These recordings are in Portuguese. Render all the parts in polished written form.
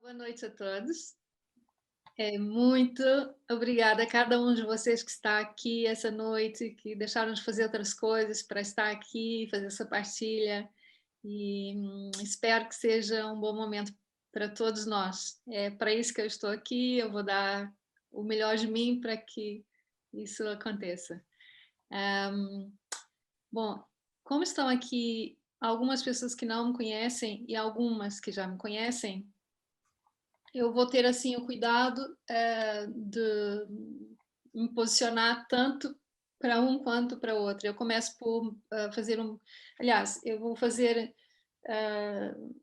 Boa noite a todos. Muito obrigada a cada um de vocês que está aqui essa noite, que deixaram de fazer outras coisas para estar aqui, fazer essa partilha. E espero que seja um bom momento para todos nós. É para isso que eu estou aqui, eu vou dar o melhor de mim para que isso aconteça. Bom, como estão aqui algumas pessoas que não me conhecem e algumas que já me conhecem, eu vou ter assim o cuidado de me posicionar tanto para um quanto para outro. Eu começo por fazer aliás, eu vou fazer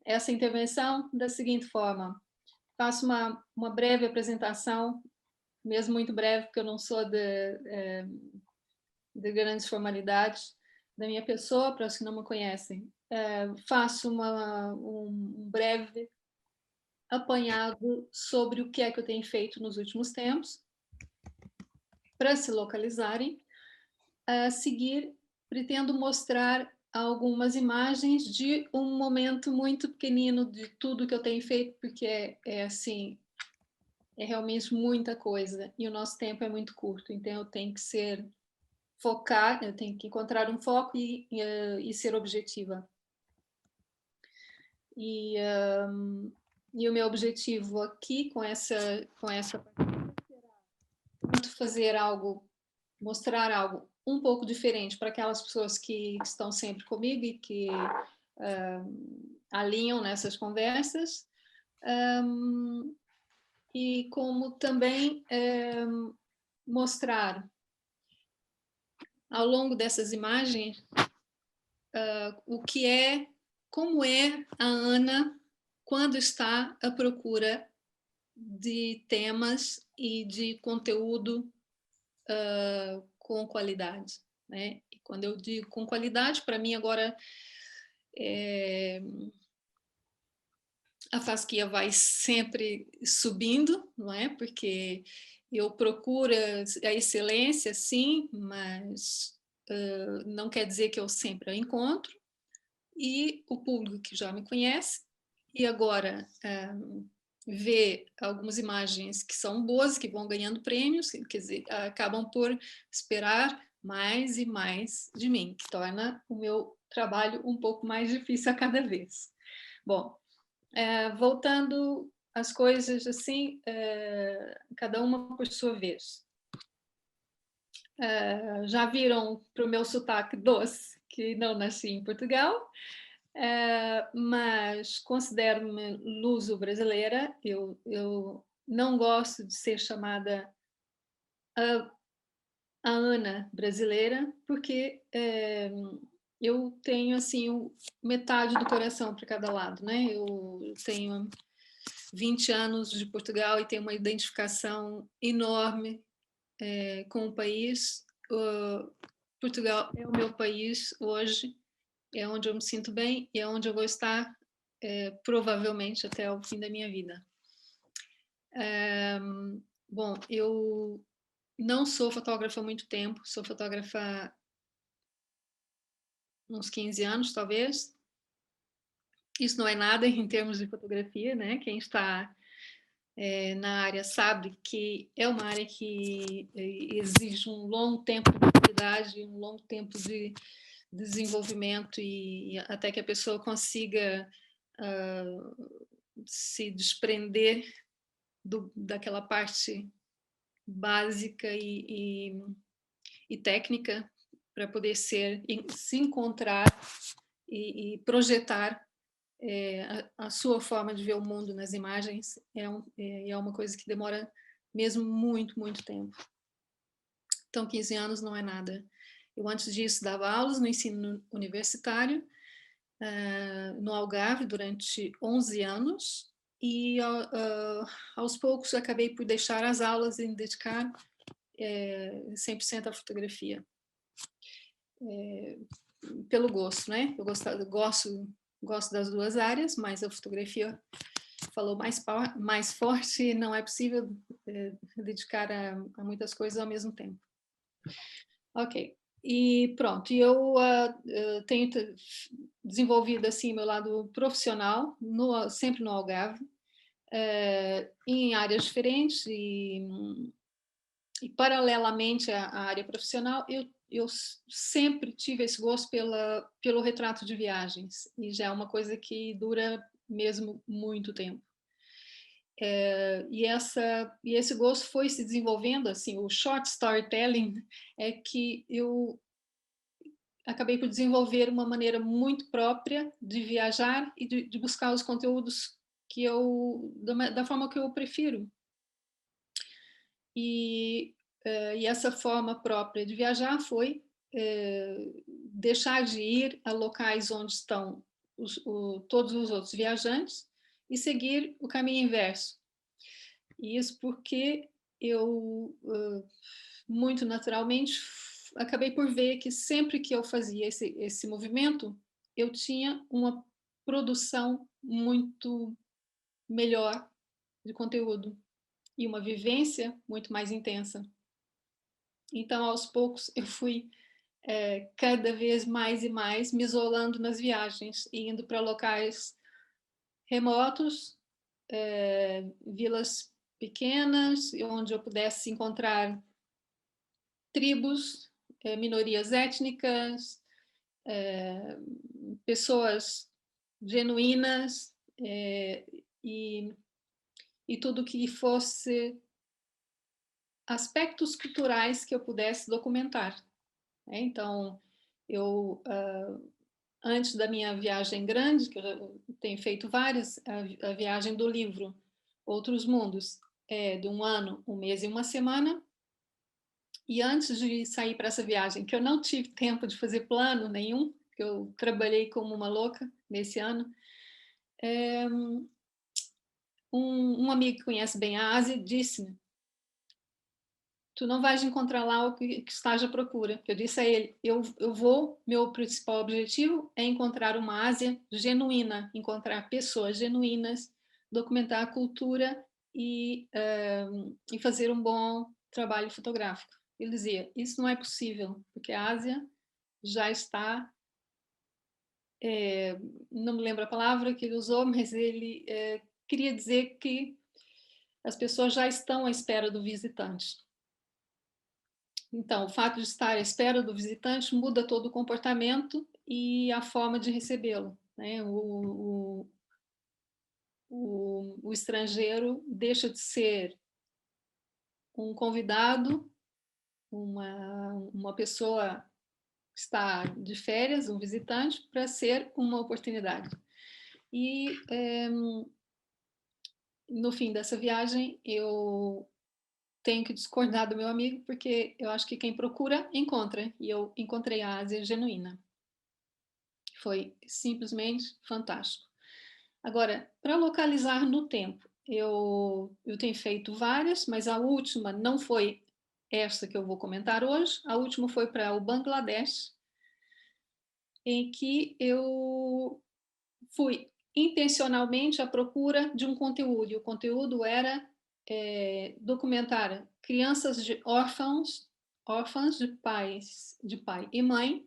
essa intervenção da seguinte forma: faço uma breve apresentação, mesmo muito breve, porque eu não sou de grandes formalidades da minha pessoa, para os que não me conhecem. Faço um breve apanhado sobre o que é que eu tenho feito nos últimos tempos, para se localizarem. A seguir, pretendo mostrar algumas imagens de um momento muito pequenino de tudo que eu tenho feito, porque assim, é realmente muita coisa e o nosso tempo é muito curto, então eu tenho que focar, eu tenho que encontrar um foco e ser objetiva. E o meu objetivo aqui com essa fazer algo, mostrar algo um pouco diferente para aquelas pessoas que estão sempre comigo e que alinham nessas conversas, e como também mostrar ao longo dessas imagens como é a Ana quando está à procura de temas e de conteúdo com qualidade, né? E quando eu digo com qualidade, para mim agora a fasquia vai sempre subindo, não é? Porque eu procuro a excelência, sim, mas não quer dizer que eu sempre a encontro. E o público que já me conhece e agora vê algumas imagens que são boas, que vão ganhando prêmios, quer dizer, acabam por esperar mais e mais de mim, que torna o meu trabalho um pouco mais difícil a cada vez. Bom, voltando às coisas assim, cada uma por sua vez. Já viram para o meu sotaque doce que não nasci em Portugal, mas considero-me luso-brasileira. Eu não gosto de ser chamada a Ana brasileira, porque eu tenho assim metade do coração para cada lado, né? Eu tenho 20 anos de Portugal e tenho uma identificação enorme com o país. Portugal é o meu país hoje, é onde eu me sinto bem e é onde eu vou estar provavelmente até o fim da minha vida. Bom, eu não sou fotógrafa há muito tempo, sou fotógrafa há uns 15 anos, talvez. Isso não é nada em termos de fotografia, né? Quem está na área sabe que é uma área que exige um longo tempo de atividade, um longo tempo de desenvolvimento e até que a pessoa consiga se desprender daquela parte básica e técnica para poder se encontrar e projetar a sua forma de ver o mundo nas imagens. É uma coisa que demora mesmo muito, muito tempo. Então, 15 anos não é nada. Eu, antes disso, dava aulas no ensino universitário, no Algarve, durante 11 anos, e aos poucos acabei por deixar as aulas e me dedicar 100% à fotografia. Pelo gosto, né? Eu gosto das duas áreas, mas a fotografia falou mais forte e não é possível dedicar a muitas coisas ao mesmo tempo. Ok. E pronto, eu tenho desenvolvido assim meu lado profissional, sempre no Algarve, em áreas diferentes e paralelamente à área profissional, eu sempre tive esse gosto pelo retrato de viagens, e já é uma coisa que dura mesmo muito tempo. E esse gosto foi se desenvolvendo, assim, o short storytelling é que eu acabei por desenvolver uma maneira muito própria de viajar e de buscar os conteúdos da forma que eu prefiro. E essa forma própria de viajar foi deixar de ir a locais onde estão todos os outros viajantes e seguir o caminho inverso. E isso porque eu, muito naturalmente, acabei por ver que sempre que eu fazia esse movimento, eu tinha uma produção muito melhor de conteúdo e uma vivência muito mais intensa. Então, aos poucos, eu fui cada vez mais e mais me isolando nas viagens, indo para locais remotos, vilas pequenas, onde eu pudesse encontrar tribos, minorias étnicas, pessoas genuínas, e tudo que fosse aspectos culturais que eu pudesse documentar. Então, eu, antes da minha viagem grande, que eu tenho feito várias, a viagem do livro Outros Mundos, de 1 ano, 1 mês e 1 semana. E antes de sair para essa viagem, que eu não tive tempo de fazer plano nenhum, que eu trabalhei como uma louca nesse ano, um amigo que conhece bem a Ásia disse-me: tu não vais encontrar lá o que estás à procura. Eu disse a ele, meu principal objetivo é encontrar uma Ásia genuína, encontrar pessoas genuínas, documentar a cultura e fazer um bom trabalho fotográfico. Ele dizia, isso não é possível, porque a Ásia já está, não me lembro a palavra que ele usou, mas ele queria dizer que as pessoas já estão à espera do visitante. Então, o fato de estar à espera do visitante muda todo o comportamento e a forma de recebê-lo, né? O estrangeiro deixa de ser um convidado, uma pessoa que está de férias, um visitante, para ser uma oportunidade. E no fim dessa viagem, eu tenho que discordar do meu amigo, porque eu acho que quem procura, encontra. E eu encontrei a Ásia genuína. Foi simplesmente fantástico. Agora, para localizar no tempo, eu tenho feito várias, mas a última não foi essa que eu vou comentar hoje. A última foi para o Bangladesh, em que eu fui intencionalmente à procura de um conteúdo. E o conteúdo era documentar crianças de órfãos de pai e mãe,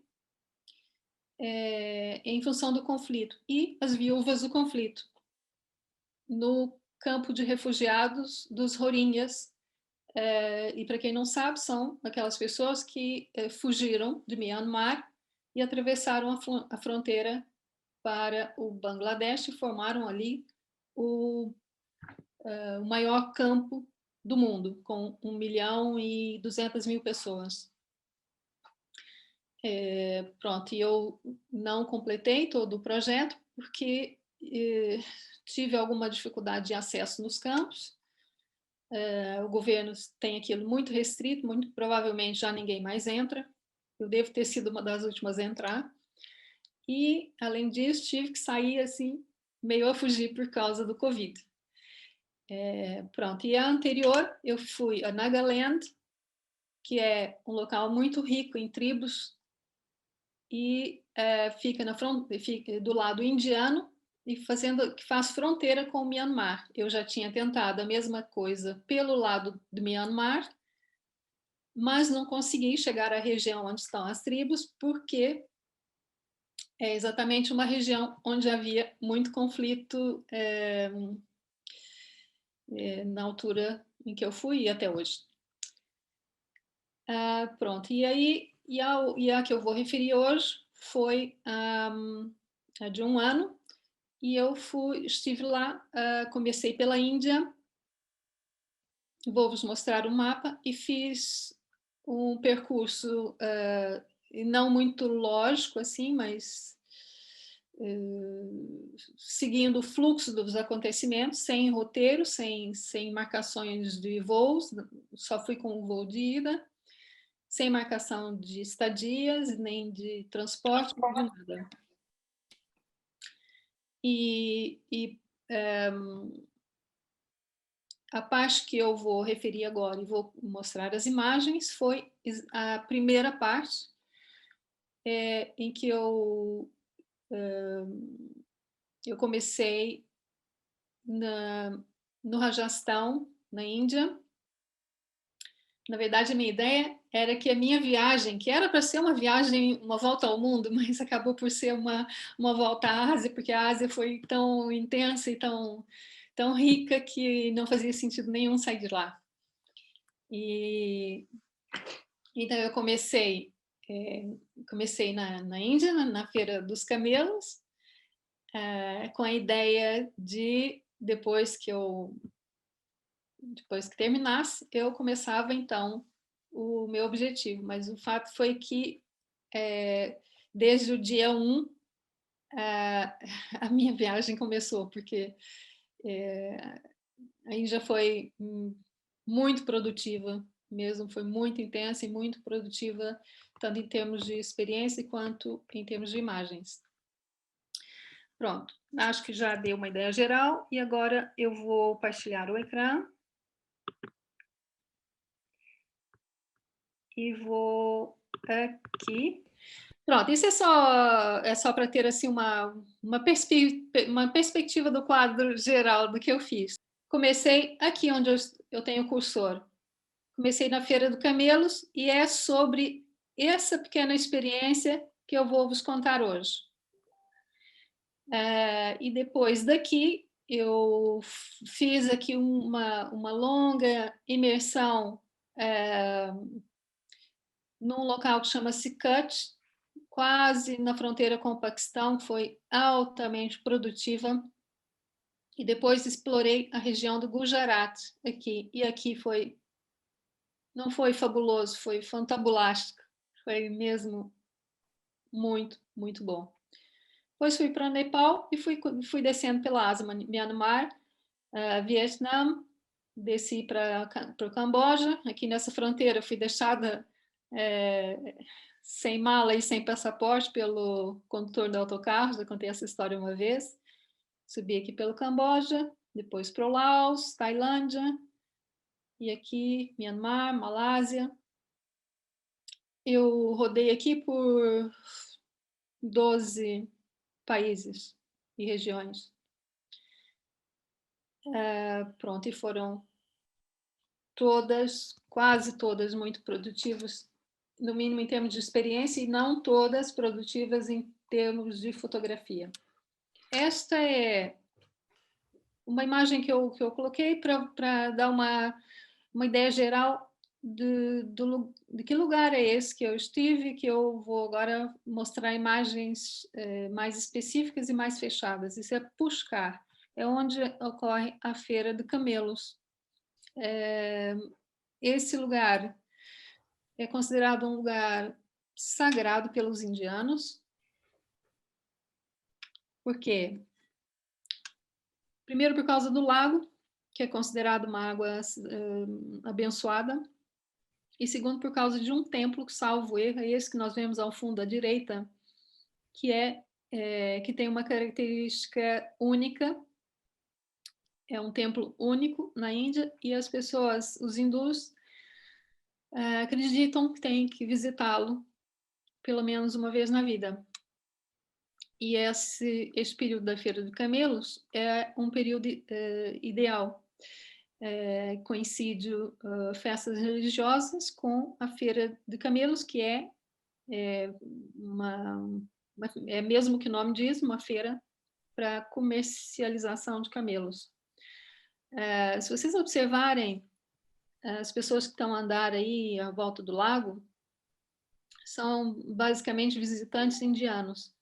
em função do conflito, e as viúvas do conflito, no campo de refugiados dos Rohingyas. E para quem não sabe, são aquelas pessoas que fugiram de Myanmar e atravessaram a fronteira para o Bangladesh e formaram ali o maior campo do mundo, com 1.200.000 pessoas. Pronto, e eu não completei todo o projeto porque tive alguma dificuldade de acesso nos campos. O governo tem aquilo muito restrito, muito provavelmente já ninguém mais entra. Eu devo ter sido uma das últimas a entrar. E, além disso, tive que sair assim, meio a fugir por causa do Covid. Pronto, e a anterior eu fui a Nagaland, que é um local muito rico em tribos e fica do lado indiano e que faz fronteira com o Myanmar. Eu já tinha tentado a mesma coisa pelo lado do Myanmar, mas não consegui chegar à região onde estão as tribos, porque é exatamente uma região onde havia muito conflito na altura em que eu fui e até hoje. Pronto, e aí, e a que eu vou referir hoje foi a de um ano, e eu estive lá, comecei pela Índia, vou vos mostrar o mapa, e fiz um percurso não muito lógico assim, mas seguindo o fluxo dos acontecimentos, sem roteiro, sem marcações de voos, só fui com o voo de ida, sem marcação de estadias, nem de transporte, nem de nada. E a parte que eu vou referir agora e vou mostrar as imagens foi a primeira parte, em que eu comecei no Rajastão, na Índia. Na verdade, a minha ideia era que a minha viagem, que era para ser uma viagem, uma volta ao mundo, mas acabou por ser uma volta à Ásia, porque a Ásia foi tão intensa e tão rica que não fazia sentido nenhum sair de lá. E então eu comecei na Índia, na Feira dos Camelos, com a ideia de, depois que terminasse, eu começava então o meu objetivo. Mas o fato foi que desde o dia 1 a minha viagem começou, porque a Índia foi muito produtiva mesmo, foi muito intensa e muito produtiva, tanto em termos de experiência quanto em termos de imagens. Pronto, acho que já dei uma ideia geral e agora eu vou partilhar o ecrã e vou aqui. Pronto, isso é só para ter assim uma perspectiva do quadro geral do que eu fiz. Comecei aqui onde eu tenho o cursor. Comecei na Feira do Camelos e é sobre essa pequena experiência que eu vou vos contar hoje. E depois daqui eu fiz aqui uma longa imersão num local que chama-se Kutch, quase na fronteira com o Paquistão, que foi altamente produtiva. E depois explorei a região do Gujarat aqui, e aqui não foi fabuloso, foi fantabulástico, foi mesmo muito, muito bom. Depois fui para Nepal e fui descendo pela Ásia, Myanmar, Vietnã, desci para o Camboja. Aqui nessa fronteira fui deixada sem mala e sem passaporte pelo condutor do autocarro, já contei essa história uma vez. Subi aqui pelo Camboja, depois para o Laos, Tailândia, e aqui Myanmar, Malásia. Eu rodei aqui por 12 países e regiões. Pronto, e foram todas, quase todas, muito produtivas, no mínimo em termos de experiência, e não todas produtivas em termos de fotografia. Esta é uma imagem que eu coloquei para dar uma ideia geral de que lugar é esse que eu estive, que eu vou agora mostrar imagens mais específicas e mais fechadas. Isso é Pushkar, é onde ocorre a Feira de Camelos. Esse lugar é considerado um lugar sagrado pelos indianos. Por quê? Primeiro, por causa do lago, que é considerado uma água abençoada. E segundo, por causa de um templo, salvo erro, é esse que nós vemos ao fundo à direita, que tem uma característica única. É um templo único na Índia e as pessoas, os hindus, acreditam que tem que visitá-lo pelo menos uma vez na vida. E esse período da Feira de Camelos é um período ideal. Coincide festas religiosas com a Feira de Camelos, que é mesmo que o nome diz, uma feira para comercialização de camelos. Se vocês observarem, as pessoas que estão a andar aí à volta do lago são basicamente visitantes indianos,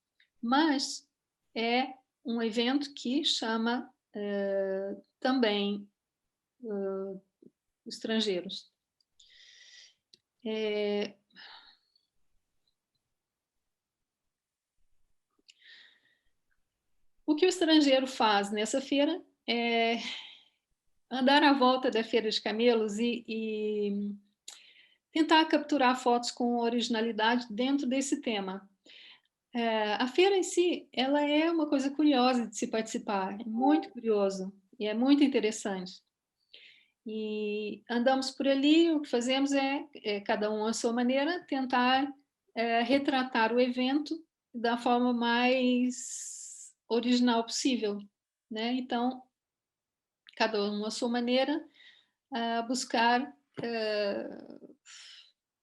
mas é um evento que chama também estrangeiros. O que o estrangeiro faz nessa feira é andar à volta da Feira de Camelos e tentar capturar fotos com originalidade dentro desse tema. A feira em si, ela é uma coisa curiosa de se participar, é muito curioso e é muito interessante. E andamos por ali, o que fazemos é cada um à sua maneira, tentar retratar o evento da forma mais original possível, né? Então, cada um à sua maneira, buscar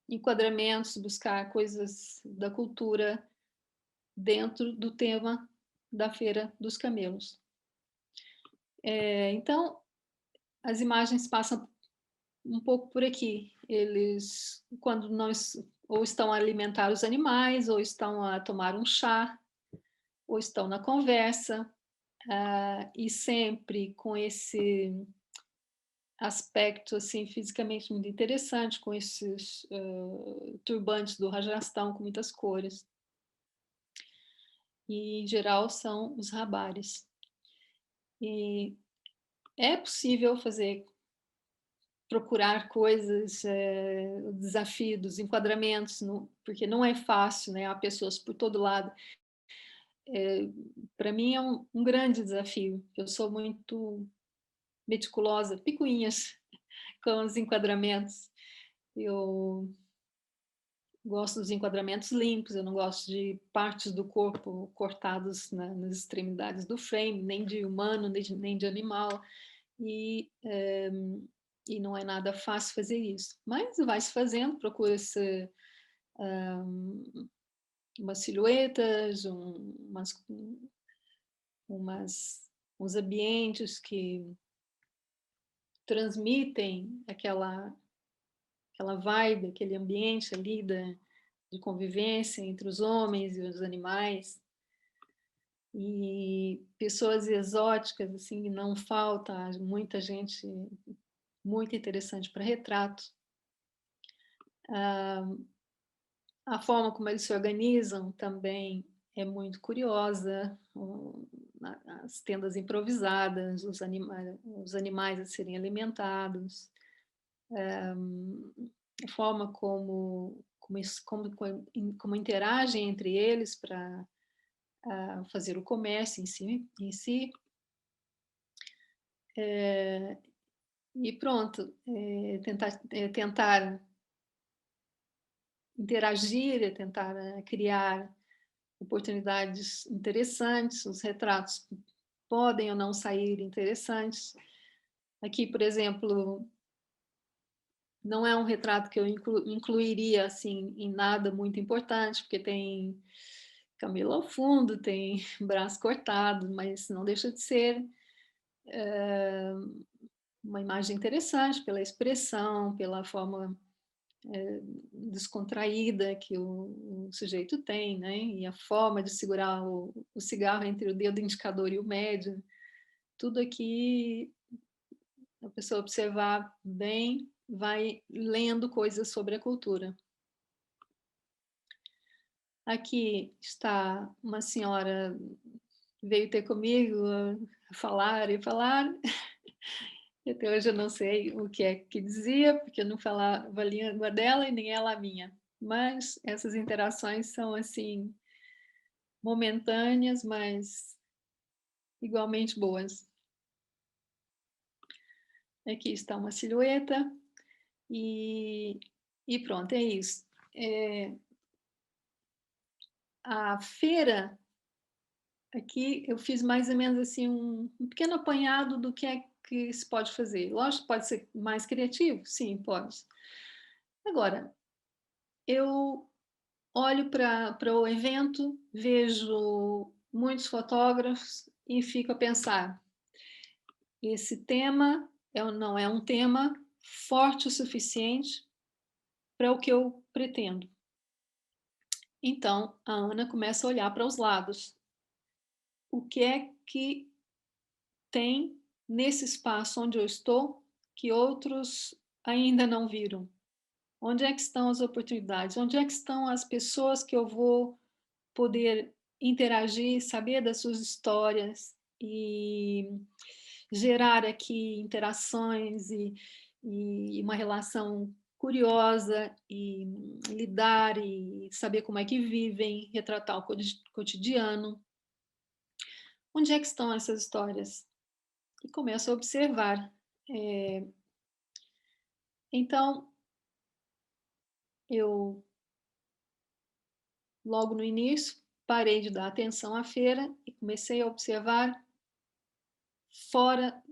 enquadramentos, buscar coisas da cultura dentro do tema da Feira dos Camelos. Então, as imagens passam um pouco por aqui. Eles, quando nós ou estão a alimentar os animais, ou estão a tomar um chá, ou estão na conversa, e sempre com esse aspecto assim fisicamente muito interessante, com esses turbantes do Rajastão com muitas cores. E em geral são os rabares. E é possível procurar coisas, o desafio dos enquadramentos, porque não é fácil, né? Há pessoas por todo lado. Para mim é um grande desafio. Eu sou muito meticulosa, picuinhas com os enquadramentos. Eu gosto dos enquadramentos limpos, eu não gosto de partes do corpo cortadas nas extremidades do frame, nem de humano, nem de animal. E, e não é nada fácil fazer isso. Mas vai se fazendo, procura-se umas silhuetas, uns ambientes que transmitem aquela vibe, aquele ambiente ali de convivência entre os homens e os animais. E pessoas exóticas, assim, não falta, muita gente muito interessante para retrato. A forma como eles se organizam também é muito curiosa, as tendas improvisadas, os animais a serem alimentados, a forma como interagem entre eles para fazer o comércio em si. E pronto, tentar interagir, tentar criar oportunidades interessantes, os retratos podem ou não sair interessantes. Aqui, por exemplo, não é um retrato que eu incluiria assim em nada muito importante, porque tem camelo ao fundo, tem braço cortado, mas não deixa de ser uma imagem interessante pela expressão, pela forma descontraída que o sujeito tem, né? E a forma de segurar o cigarro entre o dedo indicador e o médio. Tudo aqui, a pessoa observar bem, vai lendo coisas sobre a cultura. Aqui está uma senhora que veio ter comigo a falar e falar. Até hoje eu não sei o que é que dizia, porque eu não falava a língua dela e nem ela a minha. Mas essas interações são assim momentâneas, mas igualmente boas. Aqui está uma silhueta e pronto, é isso. A feira aqui eu fiz mais ou menos assim um pequeno apanhado do que é que se pode fazer. Lógico, pode ser mais criativo, sim, pode. Agora, eu olho para o evento, vejo muitos fotógrafos e fico a pensar, esse tema não é um tema forte o suficiente para o que eu pretendo. Então, a Ana começa a olhar para os lados. O que é que tem nesse espaço onde eu estou que outros ainda não viram? Onde é que estão as oportunidades? Onde é que estão as pessoas que eu vou poder interagir, saber das suas histórias e gerar aqui interações e uma relação curiosa e lidar e saber como é que vivem, retratar o cotidiano. Onde é que estão essas histórias? E começo a observar. É, então, eu, logo no início, parei de dar atenção à feira e comecei a observar fora,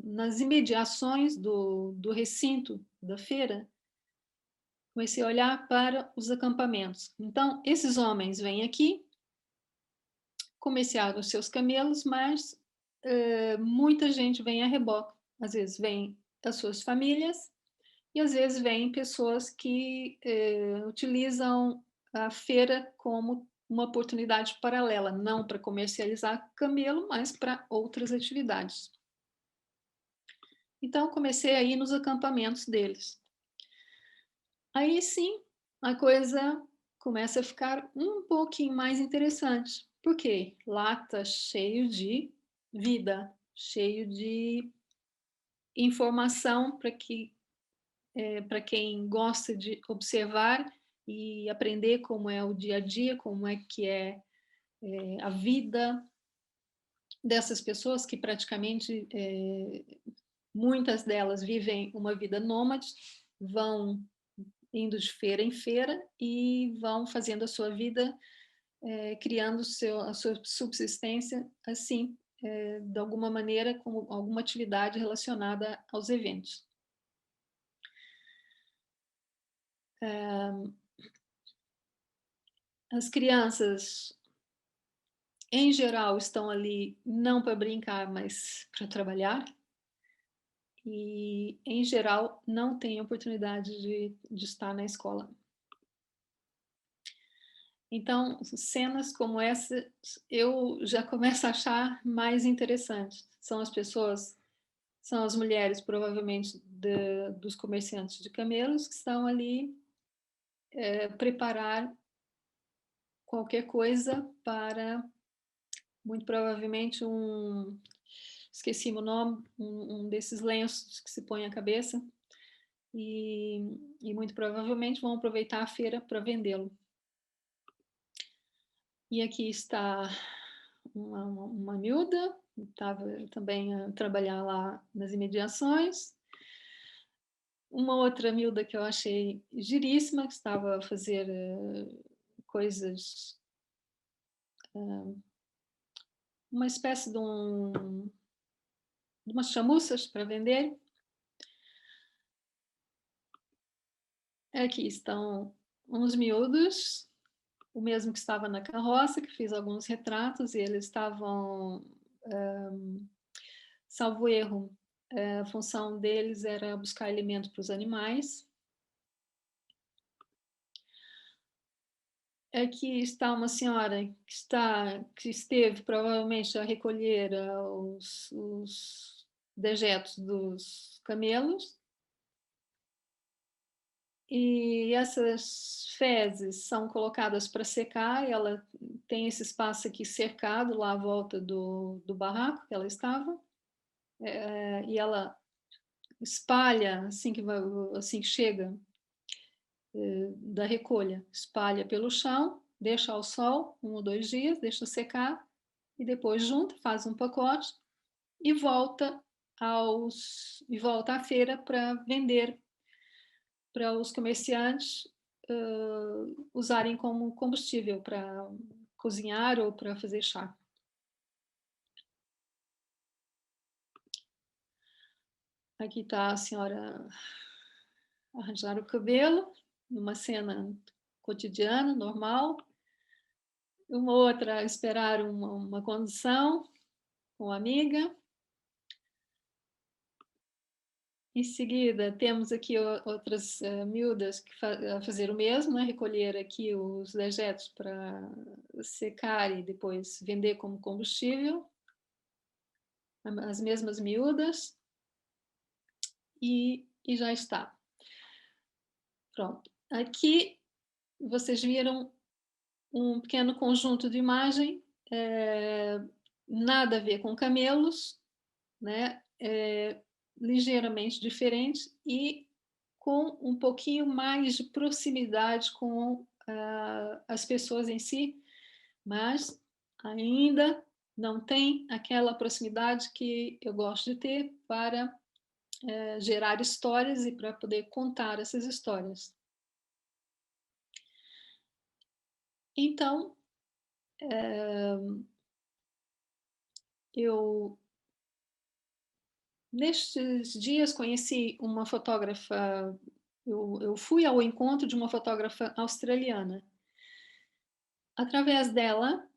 nas imediações do recinto da feira, comecei a olhar para os acampamentos. Então, esses homens vêm aqui, comerciar os seus camelos, mas muita gente vem a reboque. Às vezes vem as suas famílias e às vezes vêm pessoas que utilizam a feira como uma oportunidade paralela, não para comercializar camelo, mas para outras atividades. Então, comecei a ir nos acampamentos deles. Aí sim, a coisa começa a ficar um pouquinho mais interessante. Por quê? Lá está cheio de vida, cheio de informação para quem gosta de observar e aprender como é o dia a dia, como é que é a vida dessas pessoas que praticamente muitas delas vivem uma vida nômade, vão indo de feira em feira e vão fazendo a sua vida, criando a sua subsistência assim, de alguma maneira, com alguma atividade relacionada aos eventos. As crianças, em geral, estão ali não para brincar, mas para trabalhar. E, em geral, não têm oportunidade de estar na escola. Então, cenas como essa eu já começo a achar mais interessantes. São as pessoas, são as mulheres, provavelmente, dos comerciantes de camelos, que estão ali preparar qualquer coisa para, muito provavelmente, esqueci o nome, um desses lenços que se põe à cabeça, e muito provavelmente vão aproveitar a feira para vendê-lo. E aqui está uma miúda, estava também a trabalhar lá nas imediações. Uma outra miúda que eu achei giríssima, que estava a fazer coisas, uma espécie de umas chamuças para vender. Aqui estão uns miúdos, o mesmo que estava na carroça, que fiz alguns retratos, e eles estavam, salvo erro, a função deles era buscar alimento para os animais. Aqui está uma senhora que esteve provavelmente a recolher os dejetos dos camelos. E essas fezes são colocadas para secar, e ela tem esse espaço aqui cercado lá à volta do barraco que ela estava, e ela espalha assim que chega da recolha, espalha pelo chão, deixa ao sol 1 ou 2 dias, deixa secar e depois junta, faz um pacote e volta à feira para vender para os comerciantes usarem como combustível para cozinhar ou para fazer chá. Aqui está a senhora arranjar o cabelo, numa cena cotidiana, normal. Uma outra esperar uma condução com uma amiga. Em seguida, temos aqui outras miúdas que fazer o mesmo, né? Recolher aqui os dejetos para secar e depois vender como combustível. As mesmas miúdas. E já está. Pronto. Aqui vocês viram um pequeno conjunto de imagem, nada a ver com camelos, né? Ligeiramente diferente e com um pouquinho mais de proximidade com as pessoas em si, mas ainda não tem aquela proximidade que eu gosto de ter para gerar histórias e para poder contar essas histórias. Então, eu nestes dias conheci uma fotógrafa, eu fui ao encontro de uma fotógrafa australiana. Através dela,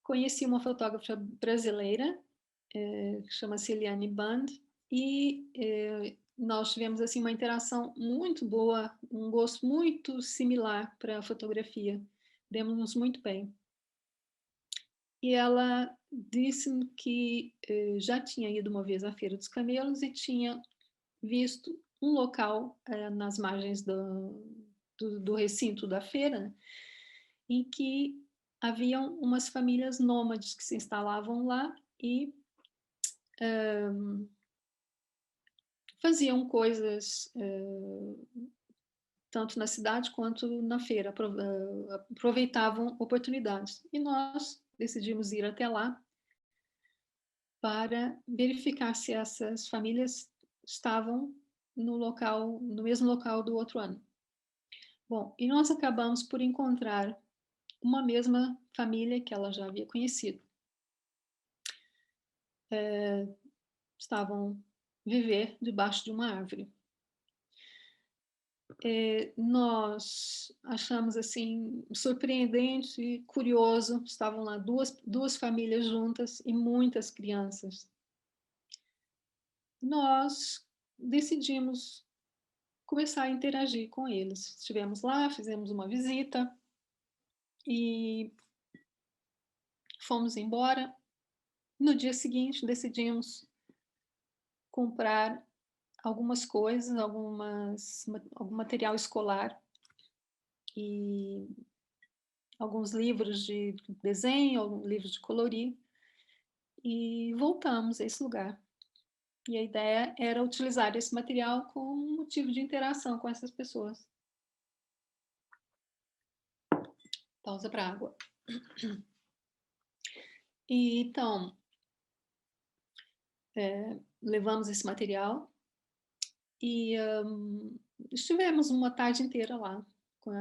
conheci uma fotógrafa brasileira, que chama-se Eliane Band, e nós tivemos assim uma interação muito boa, um gosto muito similar para a fotografia. Demos-nos muito bem. E ela disse-me que já tinha ido uma vez à Feira dos Camelos e tinha visto um local nas margens do recinto da feira em que haviam umas famílias nômades que se instalavam lá e faziam coisas tanto na cidade quanto na feira, aproveitavam oportunidades. E nós decidimos ir até lá para verificar se essas famílias estavam no mesmo local do outro ano. Bom, e nós acabamos por encontrar uma mesma família que ela já havia conhecido. Estavam viver debaixo de uma árvore. Nós achamos assim surpreendente e curioso, estavam lá duas famílias juntas e muitas crianças. Nós decidimos começar a interagir com eles. Estivemos lá, fizemos uma visita e fomos embora. No dia seguinte, decidimos comprar algumas coisas, algum material escolar e alguns livros de desenho, alguns livros de colorir e voltamos a esse lugar. E a ideia era utilizar esse material como motivo de interação com essas pessoas. Pausa para água. E então, levamos esse material e estivemos uma tarde inteira lá com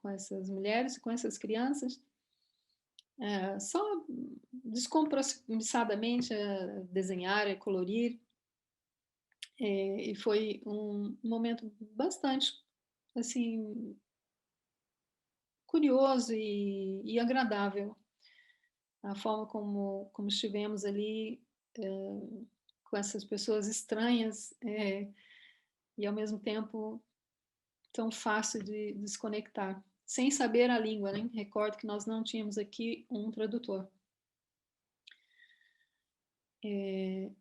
essas mulheres, com essas crianças, só descompromissadamente a desenhar e colorir. E foi um momento bastante assim curioso e agradável. A forma como estivemos ali com essas pessoas estranhas e ao mesmo tempo tão fácil de desconectar, sem saber a língua, né? Recordo que nós não tínhamos aqui um tradutor. E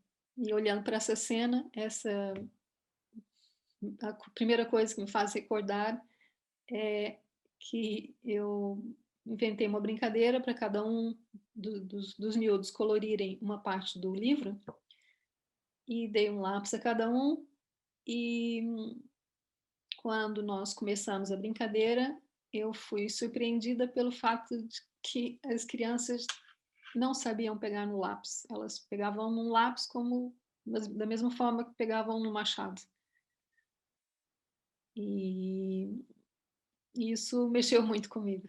olhando para essa cena, a primeira coisa que me faz recordar é que eu inventei uma brincadeira para cada um dos miúdos colorirem uma parte do livro e dei um lápis a cada um e quando nós começamos a brincadeira eu fui surpreendida pelo fato de que as crianças não sabiam pegar no lápis, elas pegavam num lápis da mesma forma que pegavam no machado. E isso mexeu muito comigo.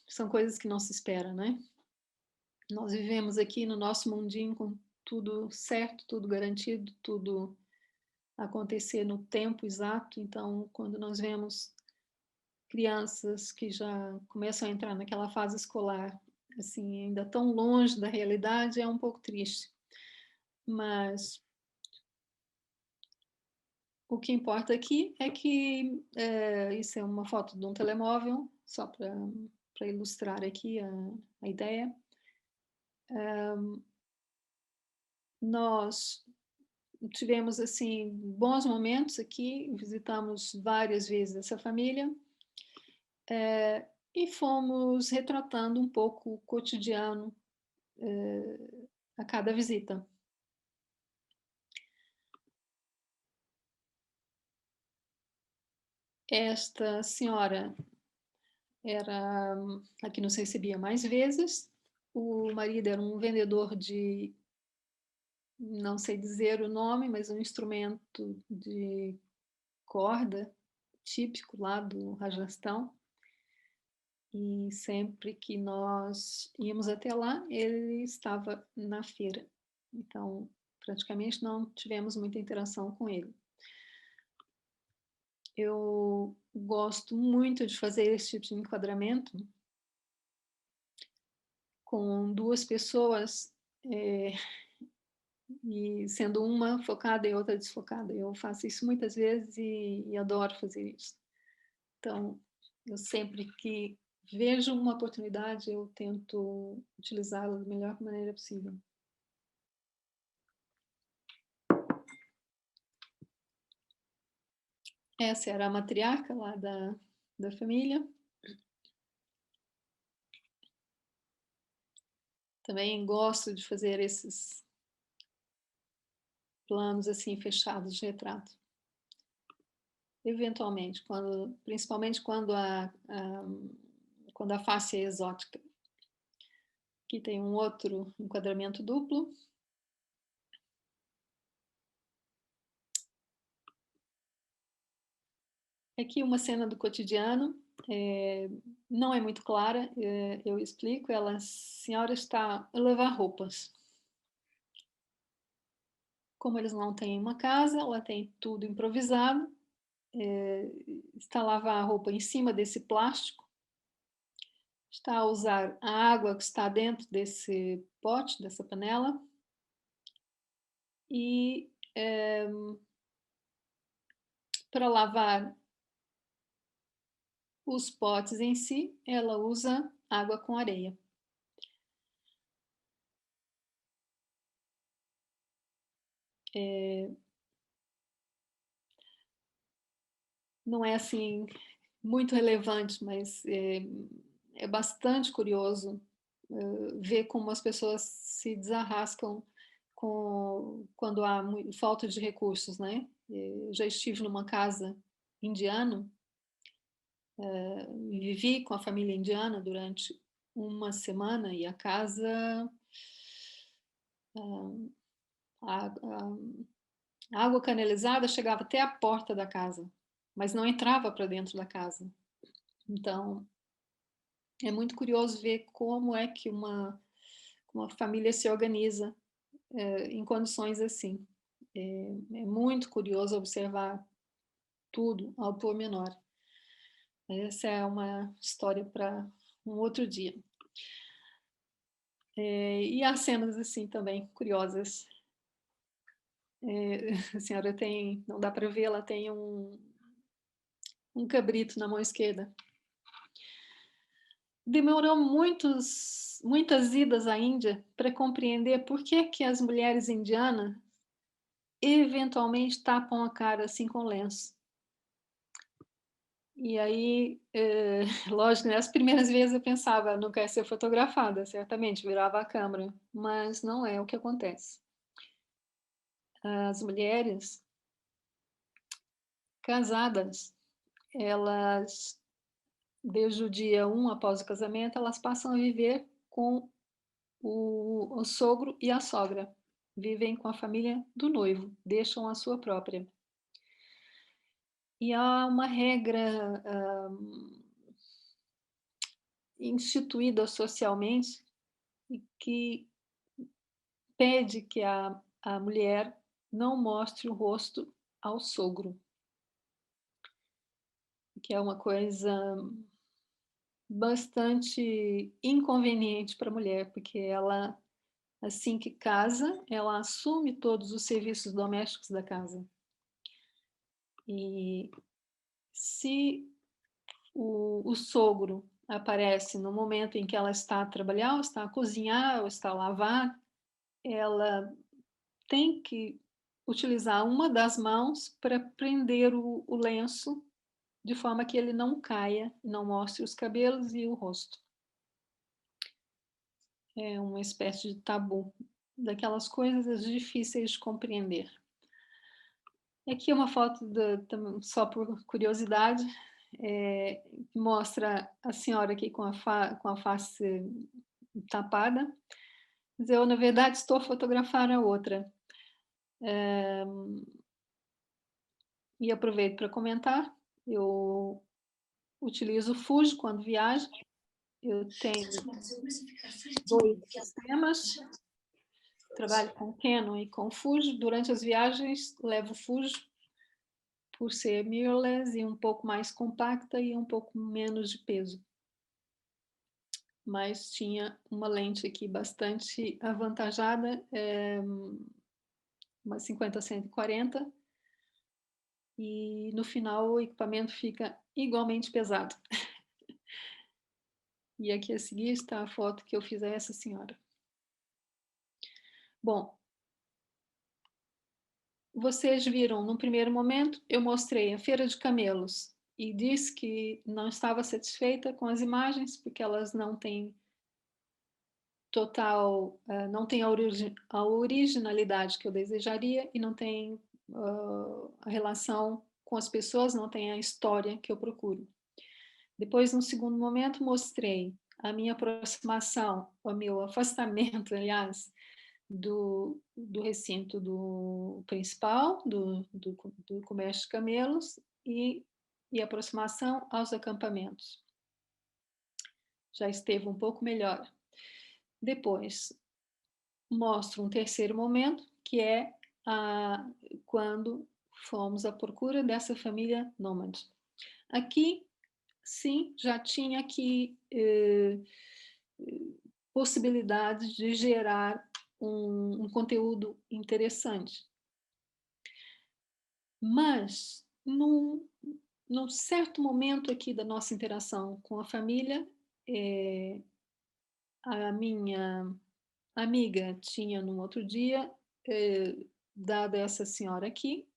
São coisas que não se espera, né? Nós vivemos aqui no nosso mundinho com tudo certo, tudo garantido, tudo acontecer no tempo exato. Então, quando nós vemos crianças que já começam a entrar naquela fase escolar, assim, ainda tão longe da realidade, é um pouco triste. Mas O que importa aqui é que isso é uma foto de um telemóvel, só para ilustrar aqui a ideia. Nós tivemos assim bons momentos aqui, visitamos várias vezes essa família e fomos retratando um pouco o cotidiano a cada visita. Esta senhora era a que nos recebia mais vezes. O marido era um vendedor de, não sei dizer o nome, mas um instrumento de corda típico lá do Rajastão. E sempre que nós íamos até lá, ele estava na feira. Então, praticamente não tivemos muita interação com ele. Eu gosto muito de fazer esse tipo de enquadramento com duas pessoas, e sendo uma focada e outra desfocada. Eu faço isso muitas vezes e adoro fazer isso. Então, eu sempre que vejo uma oportunidade, eu tento utilizá-la da melhor maneira possível. Essa era a matriarca lá da família. Também gosto de fazer esses planos assim fechados de retrato. Eventualmente, principalmente quando a face é exótica. Aqui tem um outro enquadramento duplo. Aqui uma cena do cotidiano, não é muito clara, eu explico. A senhora está a lavar roupas. Como eles não têm uma casa, ela tem tudo improvisado, está a lavar a roupa em cima desse plástico, está a usar a água que está dentro desse pote, dessa panela, e para lavar os potes em si, ela usa água com areia. Não é assim muito relevante, mas é bastante curioso ver como as pessoas se desarrascam quando há falta de recursos, né? Eu já estive numa casa indiana, vivi com a família indiana durante uma semana e a casa, a água canalizada chegava até a porta da casa, mas não entrava para dentro da casa. Então, é muito curioso ver como é que uma família se organiza em condições assim. É muito curioso observar tudo ao pormenor. Essa é uma história para um outro dia. E há cenas assim também curiosas. A senhora tem, não dá para ver, ela tem um cabrito na mão esquerda. Demorou muitas idas à Índia para compreender por que as mulheres indianas eventualmente tapam a cara assim com lenço. E aí, lógico, né, as primeiras vezes eu pensava, não quero ser fotografada, certamente, virava a câmera, mas não é o que acontece. As mulheres casadas, elas, desde o dia 1 após o casamento, elas passam a viver com o sogro e a sogra. Vivem com a família do noivo, deixam a sua própria. E há uma regra instituída socialmente que pede que a mulher não mostre o rosto ao sogro, que é uma coisa bastante inconveniente para a mulher, porque ela, assim que casa, ela assume todos os serviços domésticos da casa. E se o sogro aparece no momento em que ela está a trabalhar, ou está a cozinhar, ou está a lavar, ela tem que utilizar uma das mãos para prender o lenço, de forma que ele não caia, não mostre os cabelos e o rosto. É uma espécie de tabu, daquelas coisas difíceis de compreender. Aqui é uma foto, só por curiosidade, mostra a senhora aqui com a face tapada. Mas eu, na verdade, estou a fotografar a outra. E aproveito para comentar, eu utilizo o Fuji quando viajo. Eu tenho 2 sistemas, trabalho com Canon e com Fuji. Durante as viagens, levo o Fuji por ser mirrorless e um pouco mais compacta e um pouco menos de peso. Mas tinha uma lente aqui bastante avantajada, uma 50-140, e no final o equipamento fica igualmente pesado. E aqui a seguir está a foto que eu fiz a essa senhora. Bom, vocês viram, no primeiro momento, eu mostrei a Feira de Camelos e disse que não estava satisfeita com as imagens, porque elas não têm total, não tem a originalidade que eu desejaria e não tem a relação com as pessoas, não tem a história que eu procuro. Depois, no segundo momento, mostrei a minha aproximação, o meu afastamento, aliás, do recinto principal, do comércio de camelos e aproximação aos acampamentos. Já esteve um pouco melhor. Depois, mostro um terceiro momento, que é quando fomos à procura dessa família nômade. Aqui, sim, já tinha aqui possibilidade de gerar um conteúdo interessante. Mas, num certo momento aqui da nossa interação com a família, a minha amiga tinha, num outro dia, dado a essa senhora aqui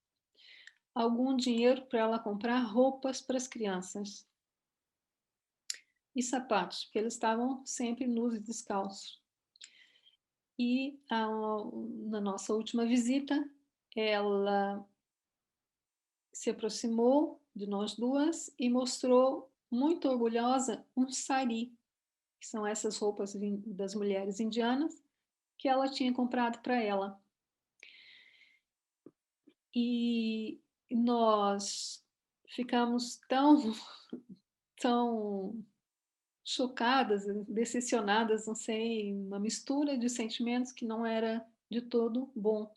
algum dinheiro para ela comprar roupas para as crianças e sapatos, porque eles estavam sempre nus e descalços. E na nossa última visita, ela se aproximou de nós duas e mostrou, muito orgulhosa, um sari, que são essas roupas das mulheres indianas, que ela tinha comprado para ela. E nós ficamos tão chocadas, decepcionadas, não sei, uma mistura de sentimentos que não era de todo bom.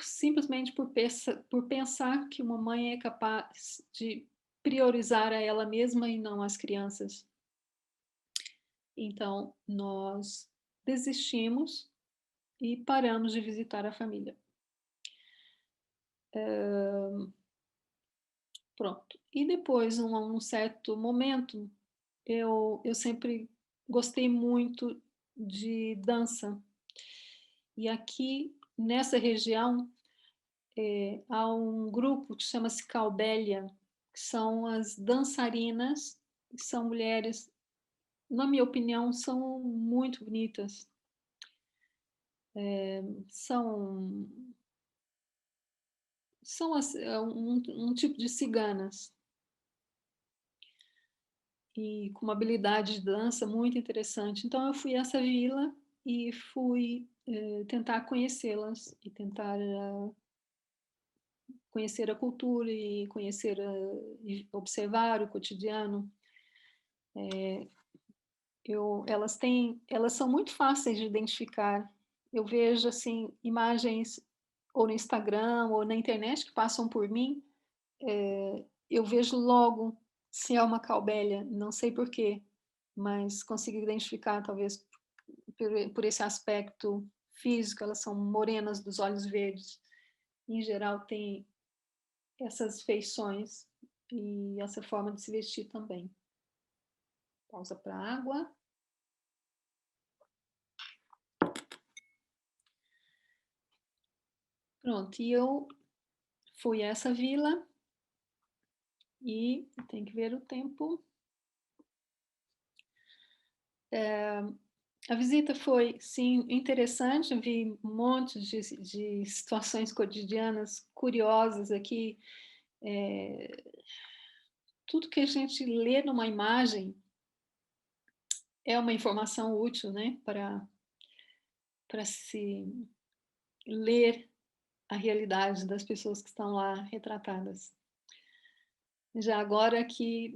Simplesmente por pensar que uma mãe é capaz de priorizar a ela mesma e não as crianças. Então, nós desistimos e paramos de visitar a família. Pronto. E depois, num certo momento, eu sempre gostei muito de dança. E aqui, nessa região, há um grupo que chama-se Calbélia, que são as dançarinas, que são mulheres, na minha opinião, são muito bonitas. São um tipo de ciganas. E com uma habilidade de dança muito interessante. Então eu fui a essa vila e fui tentar conhecê-las e tentar conhecer a cultura e conhecer e observar o cotidiano. Elas são muito fáceis de identificar. Eu vejo assim imagens ou no Instagram ou na internet que passam por mim, eu vejo logo se é uma caubélia, não sei porquê, mas consigo identificar talvez por esse aspecto físico. Elas são morenas, dos olhos verdes, em geral, tem essas feições e essa forma de se vestir também. Pausa para água. Pronto, e eu fui a essa vila e tem que ver o tempo. A visita foi, sim, interessante. Eu vi um monte de situações cotidianas curiosas aqui. Tudo que a gente lê numa imagem é uma informação útil, né, para se ler a realidade das pessoas que estão lá retratadas. Já agora aqui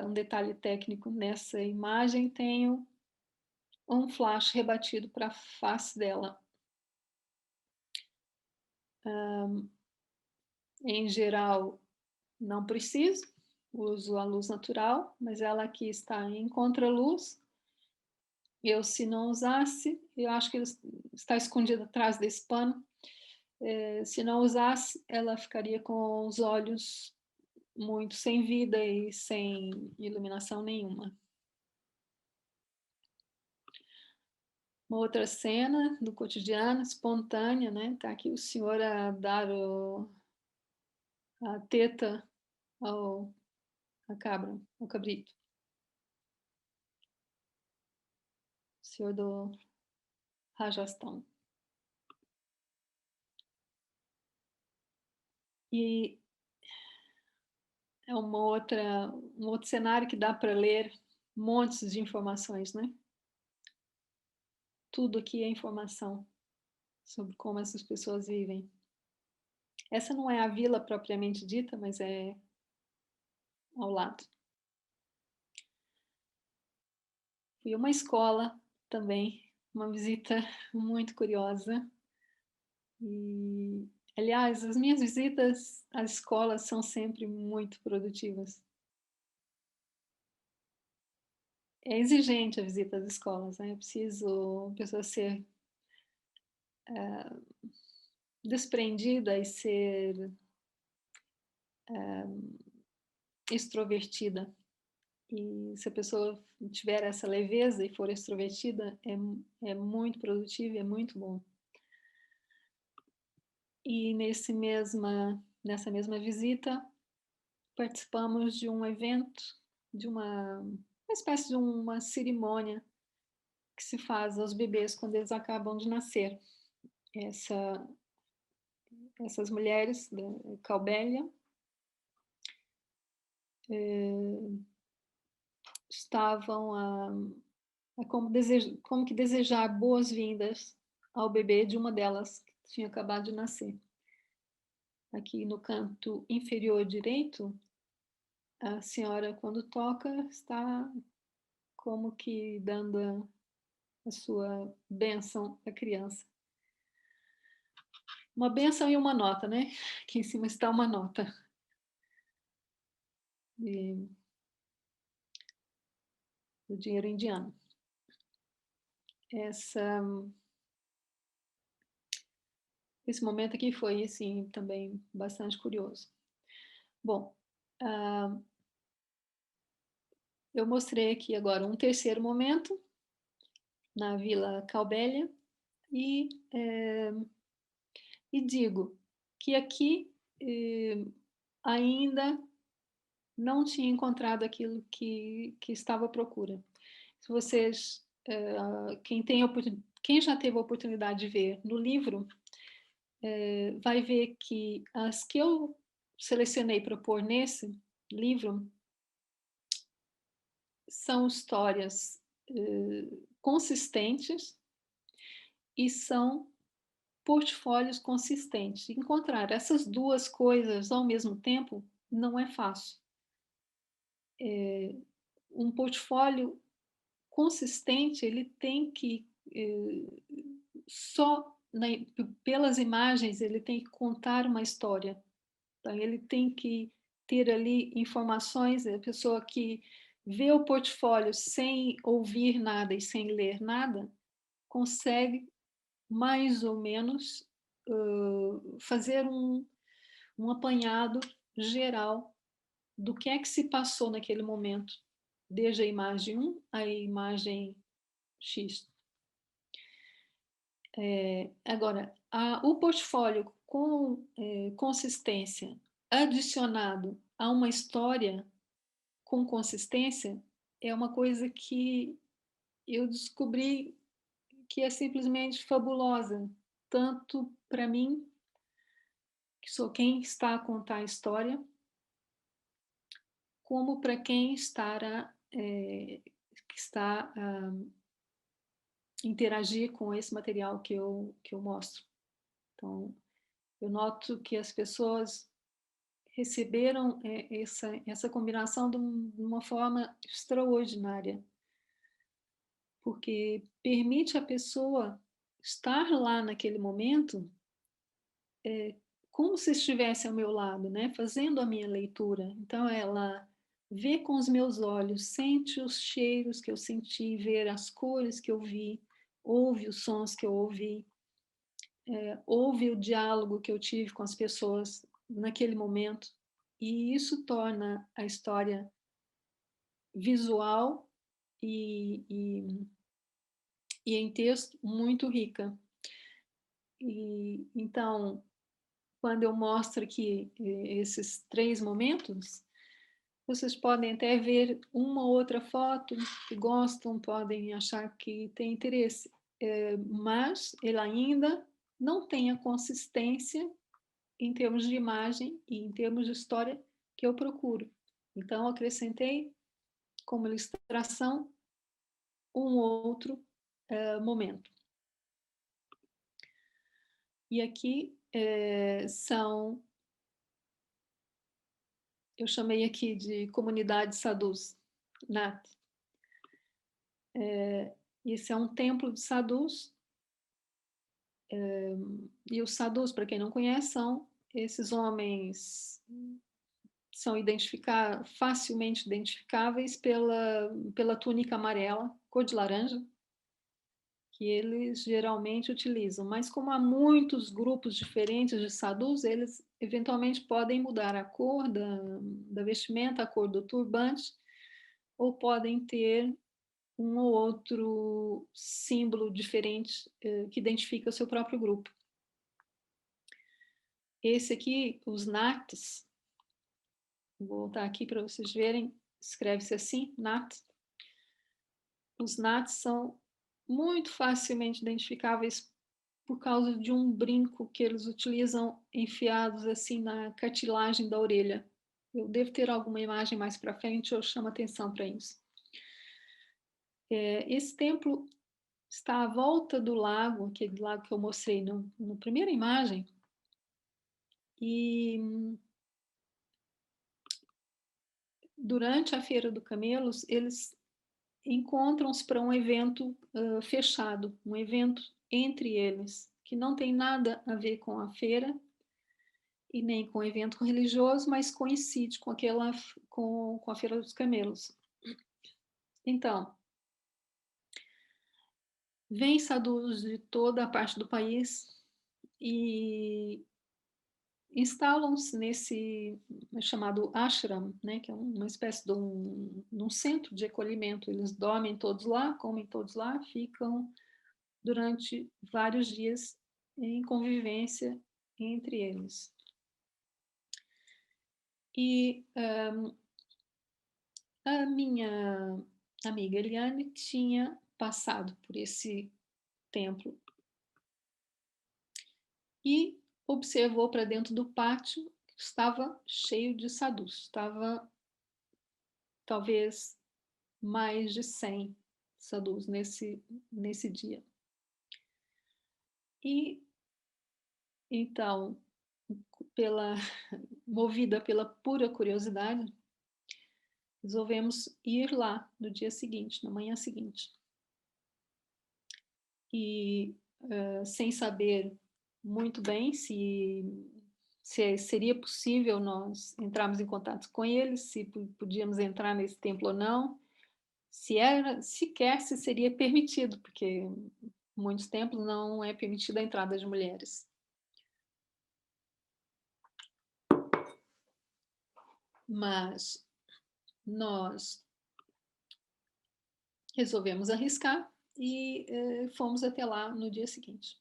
um detalhe técnico, nessa imagem tenho um flash rebatido para a face dela. Em geral, não preciso, uso a luz natural, mas ela aqui está em contraluz. Se não usasse, eu acho que está escondida atrás desse pano. Se não usasse, ela ficaria com os olhos muito sem vida e sem iluminação nenhuma. Uma outra cena do cotidiano, espontânea, né? Tá aqui o senhor a dar a teta à cabra, ao cabrito. O senhor do Rajastão. E é um outro cenário que dá para ler montes de informações, né? Tudo aqui é informação sobre como essas pessoas vivem. Essa não é a vila propriamente dita, mas é ao lado. Fui a uma escola também, uma visita muito curiosa. E, aliás, as minhas visitas às escolas são sempre muito produtivas. É exigente a visita às escolas, né? É preciso a pessoa ser desprendida e ser extrovertida. E se a pessoa tiver essa leveza e for extrovertida, é muito produtivo e é muito bom. E nessa mesma visita, participamos de um evento, de uma espécie de uma cerimônia que se faz aos bebês quando eles acabam de nascer. Essas mulheres da Caubélia estavam como que desejar boas-vindas ao bebê de uma delas que tinha acabado de nascer. Aqui no canto inferior direito, a senhora, quando toca, está como que dando a sua bênção à criança. Uma bênção e uma nota, né? Aqui em cima está uma nota. Do dinheiro indiano. Esse momento aqui foi, assim, também bastante curioso. Bom, eu mostrei aqui agora um terceiro momento na Vila Caubélia e digo que aqui ainda não tinha encontrado aquilo que estava à procura. Se vocês, quem já teve a oportunidade de ver no livro, vai ver que as que eu selecionei para pôr nesse livro são histórias consistentes e são portfólios consistentes. Encontrar essas duas coisas ao mesmo tempo não é fácil. Um portfólio consistente, ele tem que pelas imagens, ele tem que contar uma história. Então, ele tem que ter ali informações. A pessoa que vê o portfólio sem ouvir nada e sem ler nada, consegue mais ou menos fazer um apanhado geral do que é que se passou naquele momento, desde a imagem 1 à imagem X. Agora, o portfólio com consistência adicionado a uma história com consistência é uma coisa que eu descobri que é simplesmente fabulosa, tanto para mim, que sou quem está a contar a história, como para quem que está a interagir com esse material que eu mostro. Então, eu noto que as pessoas receberam essa combinação de uma forma extraordinária, porque permite à pessoa estar lá naquele momento como se estivesse ao meu lado, né, fazendo a minha leitura. Então ela vê com os meus olhos, sente os cheiros que eu senti, vê as cores que eu vi, ouve os sons que eu ouvi, ouve o diálogo que eu tive com as pessoas naquele momento. E isso torna a história visual e em texto muito rica. E então, quando eu mostro aqui esses 3 momentos, vocês podem até ver uma ou outra foto que gostam, podem achar que tem interesse, mas ele ainda não tem a consistência em termos de imagem e em termos de história que eu procuro. Então, acrescentei como ilustração um outro momento. E aqui eu chamei aqui de comunidade sadhus, Nat. Esse é um templo de sadhus, e os sadhus, para quem não conhece, são esses homens, são facilmente identificáveis pela túnica amarela, cor de laranja, que eles geralmente utilizam. Mas como há muitos grupos diferentes de sadhus, eles eventualmente podem mudar a cor da vestimenta, a cor do turbante, ou podem ter um ou outro símbolo diferente que identifica o seu próprio grupo. Esse aqui, os Nats, vou voltar aqui para vocês verem, escreve-se assim, Nat. Os Nats são muito facilmente identificáveis por causa de um brinco que eles utilizam enfiados assim na cartilagem da orelha. Eu devo ter alguma imagem mais para frente, eu chamo atenção para isso. Esse templo está à volta do lago, aquele lago que eu mostrei na primeira imagem, e durante a Feira do Camelos, eles encontram-se para um evento fechado, um evento entre eles, que não tem nada a ver com a feira e nem com o evento religioso, mas coincide com a Feira dos Camelos. Então, vêm sadhus de toda a parte do país e instalam-se nesse chamado ashram, né, que é uma espécie de um centro de acolhimento. Eles dormem todos lá, comem todos lá, ficam durante vários dias em convivência entre eles. E a minha amiga Eliane tinha passado por esse templo e observou para dentro do pátio que estava cheio de sadhus, estava talvez mais de 100 sadhus nesse dia. E então, movida pela pura curiosidade, resolvemos ir lá no dia seguinte, na manhã seguinte. E sem saber muito bem se seria possível nós entrarmos em contato com eles, se podíamos entrar nesse templo ou não, sequer se seria permitido, porque em muitos templos não é permitida a entrada de mulheres. mas nós resolvemos arriscar e fomos até lá no dia seguinte.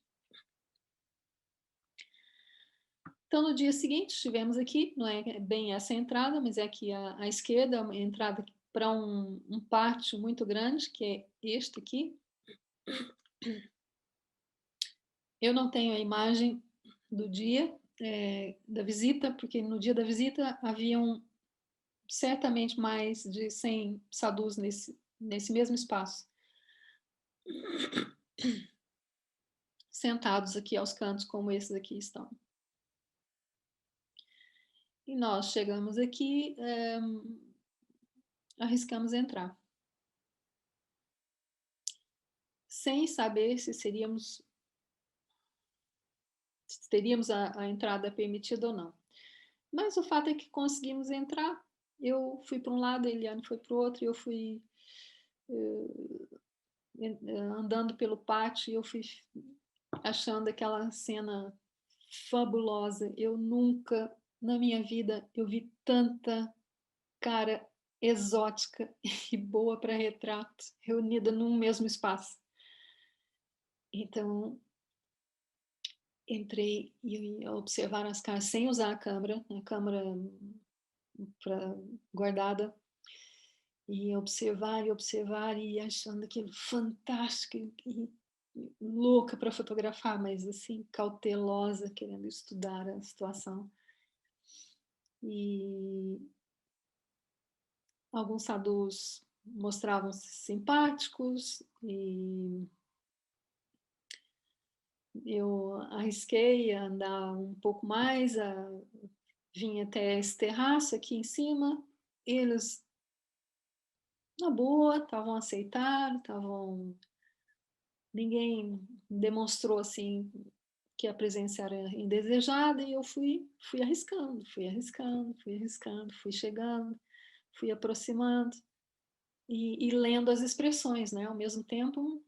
Então, no dia seguinte, estivemos aqui, não é bem essa entrada, mas é aqui à esquerda, uma entrada para um pátio muito grande, que é este aqui. Eu não tenho a imagem do dia da visita, porque no dia da visita haviam certamente mais de 100 sadhus nesse mesmo espaço, sentados aqui aos cantos, como esses aqui estão. E nós chegamos aqui, arriscamos entrar, sem saber se teríamos a entrada permitida ou não. Mas o fato é que conseguimos entrar. Eu fui para um lado, a Eliane foi para o outro, e eu fui andando pelo pátio, e eu fui achando aquela cena fabulosa. Eu nunca, na minha vida, eu vi tanta cara exótica e boa para retrato reunida num mesmo espaço. Então, entrei e observar as caras sem usar a câmera guardada, e observar e achando aquilo fantástico e louca para fotografar, mas assim, cautelosa, querendo estudar a situação. E alguns sadhus mostravam-se simpáticos e eu arrisquei a andar um pouco mais, vim até esse terraço aqui em cima. Eles, na boa, estavam aceitando, ninguém demonstrou assim que a presença era indesejada, e eu fui arriscando, fui chegando, fui aproximando e lendo as expressões, né? Ao mesmo tempo,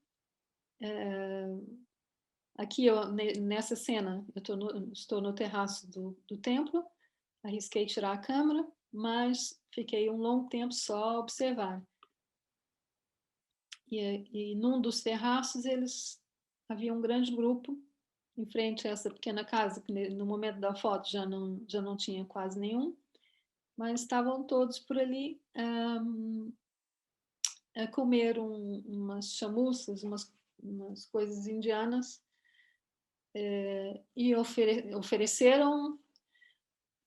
aqui nessa cena, estou no terraço do templo, arrisquei tirar a câmera, mas fiquei um longo tempo só a observar. E num dos terraços havia um grande grupo em frente a essa pequena casa, que no momento da foto já não tinha quase nenhum, mas estavam todos por ali a comer umas chamuças, umas coisas indianas, e ofereceram,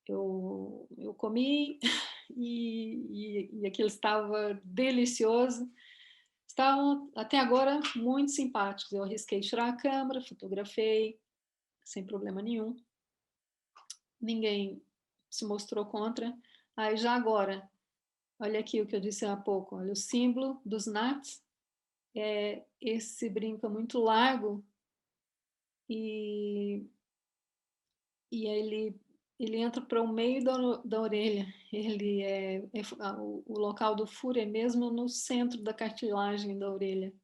eu comi, e aquilo estava delicioso. Estavam até agora muito simpáticos. Eu arrisquei tirar a câmera, fotografei, sem problema nenhum. Ninguém se mostrou contra. Aí já agora, olha aqui o que eu disse há pouco, olha, o símbolo dos nats é esse brinco muito largo, e ele entra para o meio da orelha. O local do furo é mesmo no centro da cartilagem da orelha.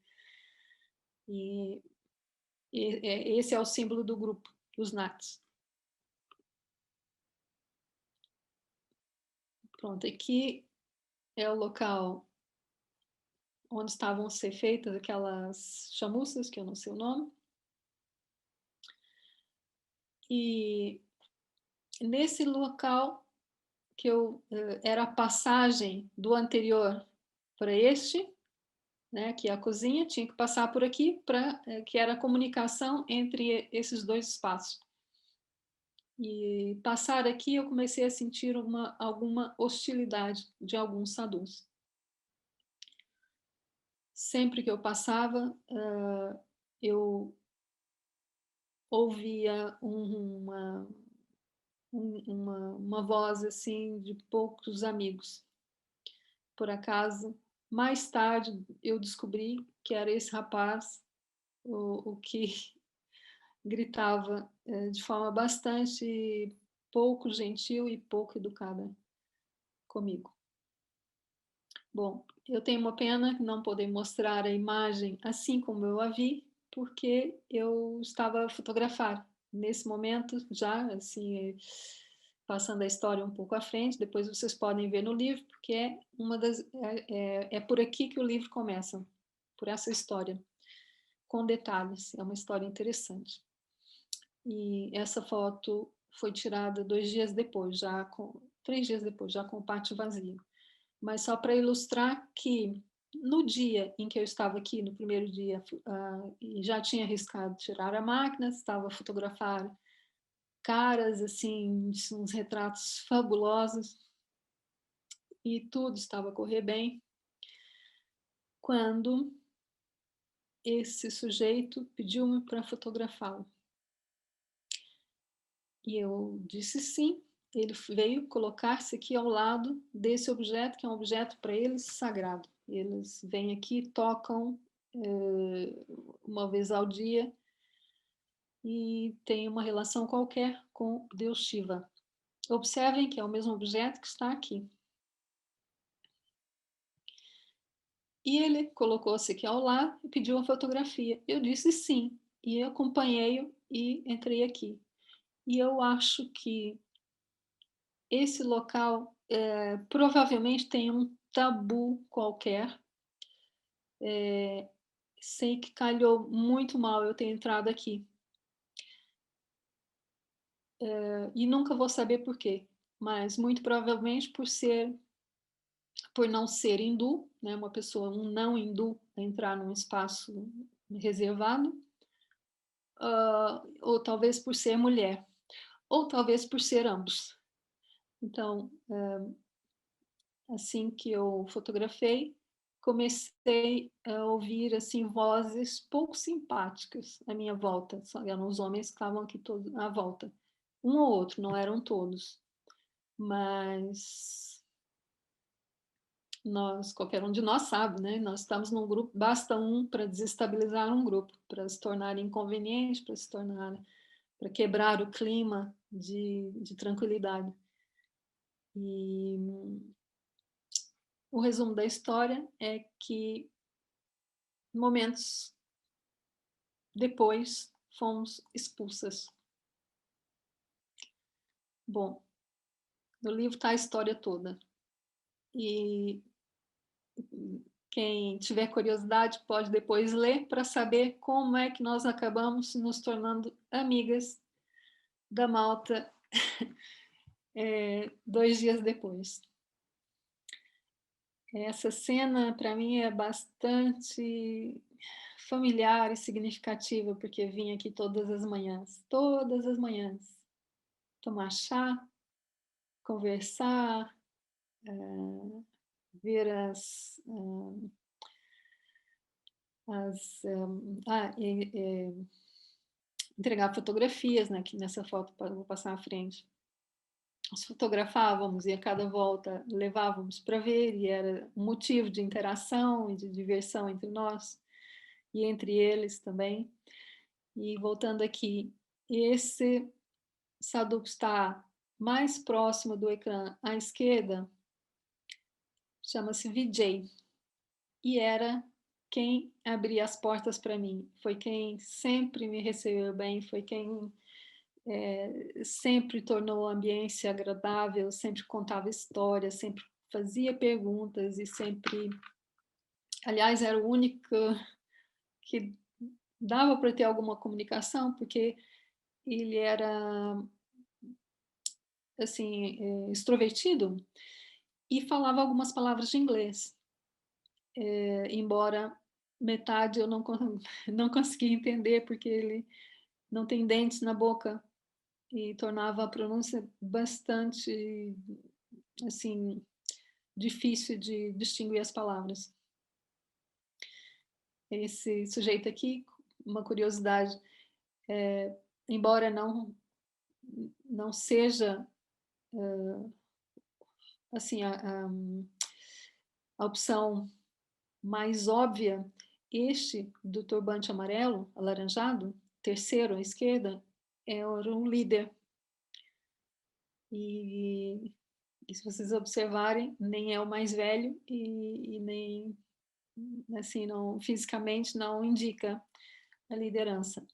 E esse é o símbolo do grupo, dos nats. Pronto, aqui é o local onde estavam a ser feitas aquelas chamuças, que eu não sei o nome. E nesse local que era a passagem do anterior para este, né, que é a cozinha, tinha que passar por aqui, que era a comunicação entre esses dois espaços. E passar aqui eu comecei a sentir alguma hostilidade de alguns sadhus. Sempre que eu passava, eu ouvia uma voz assim de poucos amigos. Por acaso, mais tarde eu descobri que era esse rapaz o que gritava de forma bastante pouco gentil e pouco educada comigo. Bom, eu tenho uma pena não poder mostrar a imagem assim como eu a vi, porque eu estava a fotografar nesse momento já, assim, passando a história um pouco à frente, depois vocês podem ver no livro, porque é por aqui que o livro começa, por essa história, com detalhes, é uma história interessante. E essa foto foi tirada 2 dias depois, 3 dias depois, já com o pátio vazio. Mas só para ilustrar que no dia em que eu estava aqui, no primeiro dia, e já tinha arriscado tirar a máquina, estava a fotografar caras, assim, uns retratos fabulosos, e tudo estava a correr bem, quando esse sujeito pediu-me para fotografá-lo. E eu disse sim. Ele veio colocar-se aqui ao lado desse objeto, que é um objeto para eles sagrado. Eles vêm aqui, tocam uma vez ao dia e têm uma relação qualquer com Deus Shiva. Observem que é o mesmo objeto que está aqui. E ele colocou-se aqui ao lado e pediu a fotografia. Eu disse sim, e acompanhei-o e entrei aqui. E eu acho que esse local provavelmente tem um tabu qualquer. Sei que calhou muito mal eu ter entrado aqui. E nunca vou saber por quê, mas muito provavelmente por não ser hindu, né, uma pessoa, um não hindu, entrar num espaço reservado, ou talvez por ser mulher, ou talvez por ser ambos. Então, assim que eu fotografei, comecei a ouvir assim vozes pouco simpáticas à minha volta. Eram os homens que estavam aqui todos à volta, um ou outro, não eram todos, mas qualquer um de nós sabe, né? Nós estamos num grupo, basta um para desestabilizar um grupo, para se tornar inconveniente, para quebrar o clima de tranquilidade. E o resumo da história é que momentos depois fomos expulsas. Bom, no livro está a história toda. E quem tiver curiosidade pode depois ler para saber como é que nós acabamos nos tornando amigas da Malta 2 dias depois. Essa cena, para mim, é bastante familiar e significativa, porque vim aqui todas as manhãs, tomar chá, conversar, ver entregar fotografias, né, que nessa foto vou passar à frente. Nós fotografávamos e a cada volta levávamos para ver, e era um motivo de interação e de diversão entre nós e entre eles também. E voltando aqui, esse Sadhu está mais próximo do ecrã à esquerda, chama-se Vijay, e era quem abria as portas para mim, foi quem sempre me recebeu bem, foi quem sempre tornou a ambiência agradável, sempre contava histórias, sempre fazia perguntas e sempre, aliás, era o único que dava para ter alguma comunicação, porque ele era assim extrovertido e falava algumas palavras de inglês, embora metade eu não não conseguia entender porque ele não tem dentes na boca e tornava a pronúncia bastante assim difícil de distinguir as palavras. Esse sujeito aqui, uma curiosidade, embora não seja assim a opção mais óbvia, este do turbante amarelo, alaranjado, terceiro à esquerda, era um líder. E se vocês observarem, nem é o mais velho e nem assim, não, fisicamente não indica a liderança,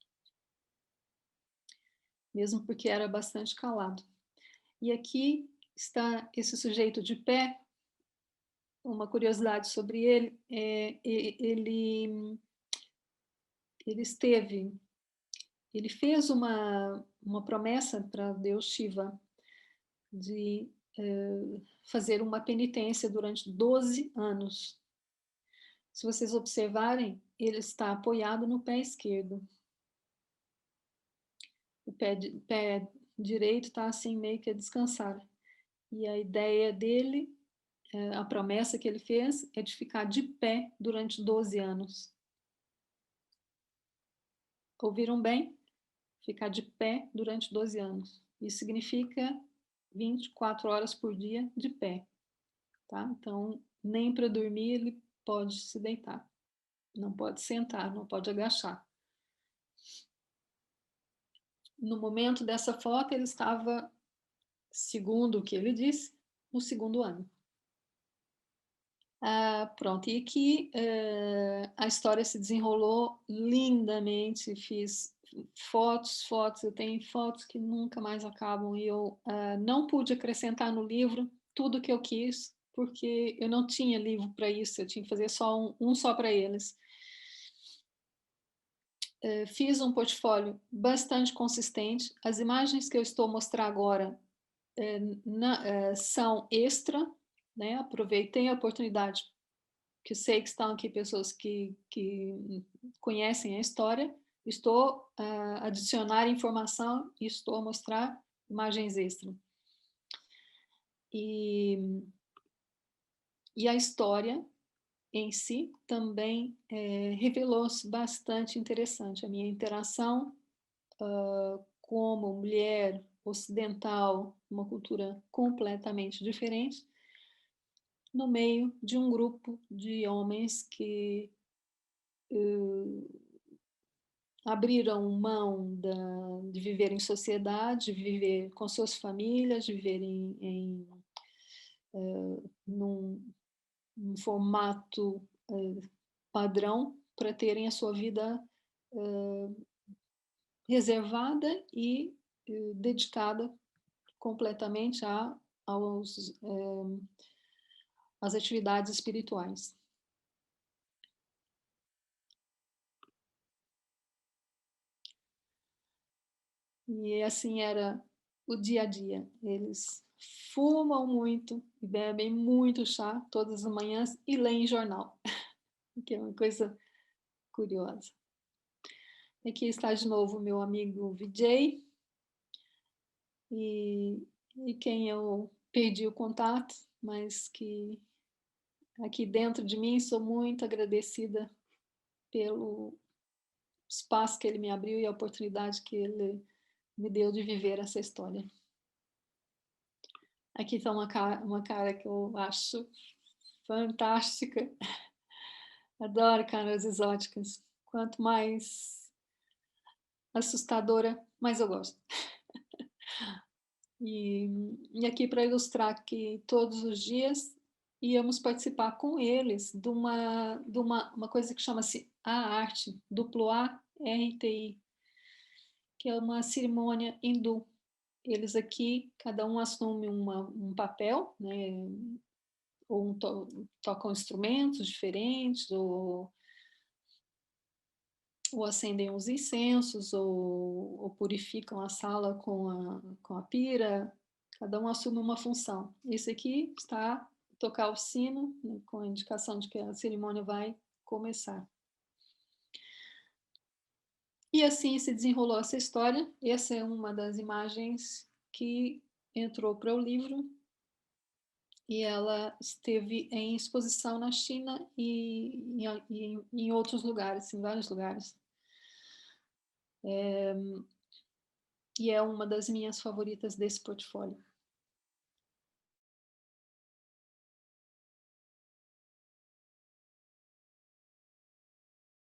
mesmo porque era bastante calado. E aqui está esse sujeito de pé. Uma curiosidade sobre ele, ele fez uma promessa para Deus Shiva de fazer uma penitência durante 12 anos. Se vocês observarem, ele está apoiado no pé esquerdo. O pé direito está assim meio que a descansar. E a ideia dele, a promessa que ele fez, é de ficar de pé durante 12 anos. Ouviram bem? Ficar de pé durante 12 anos. Isso significa 24 horas por dia de pé. Tá? Então, nem para dormir ele pode se deitar. Não pode sentar, não pode agachar. No momento dessa foto, ele estava, segundo o que ele disse, no 2º ano. Pronto, e aqui a história se desenrolou lindamente, fiz fotos, eu tenho fotos que nunca mais acabam e eu não pude acrescentar no livro tudo que eu quis, porque eu não tinha livro para isso, eu tinha que fazer só um só para eles. Fiz um portfólio bastante consistente, as imagens que eu estou mostrando agora são extra, né? Aproveitei a oportunidade, que sei que estão aqui pessoas que conhecem a história, estou a adicionar informação e estou a mostrar imagens extra. E a história em si também revelou-se bastante interessante. A minha interação como mulher ocidental, uma cultura completamente diferente, no meio de um grupo de homens que abriram mão de viver em sociedade, de viver com suas famílias, de viver num formato padrão para terem a sua vida reservada e dedicada completamente às atividades espirituais. E assim era o dia a dia. Eles fumam muito, bebem muito chá todas as manhãs e leem jornal, que é uma coisa curiosa. Aqui está de novo meu amigo Vijay, e quem eu perdi o contato, mas que aqui dentro de mim sou muito agradecida pelo espaço que ele me abriu e a oportunidade que ele me deu de viver essa história. Aqui está uma cara que eu acho fantástica. Adoro caras exóticas. Quanto mais assustadora, mais eu gosto. E aqui para ilustrar que todos os dias íamos participar com eles de uma coisa que chama-se A Arte, AARTI, que é uma cerimônia hindu. Eles aqui, cada um assume um papel, né? Ou tocam instrumentos diferentes, ou acendem os incensos, ou purificam a sala com a pira. Cada um assume uma função. Esse aqui está a tocar o sino, né, com a indicação de que a cerimônia vai começar. E assim se desenrolou essa história. Essa é uma das imagens que entrou para o livro, e ela esteve em exposição na China e em outros lugares, em vários lugares. E é uma das minhas favoritas desse portfólio.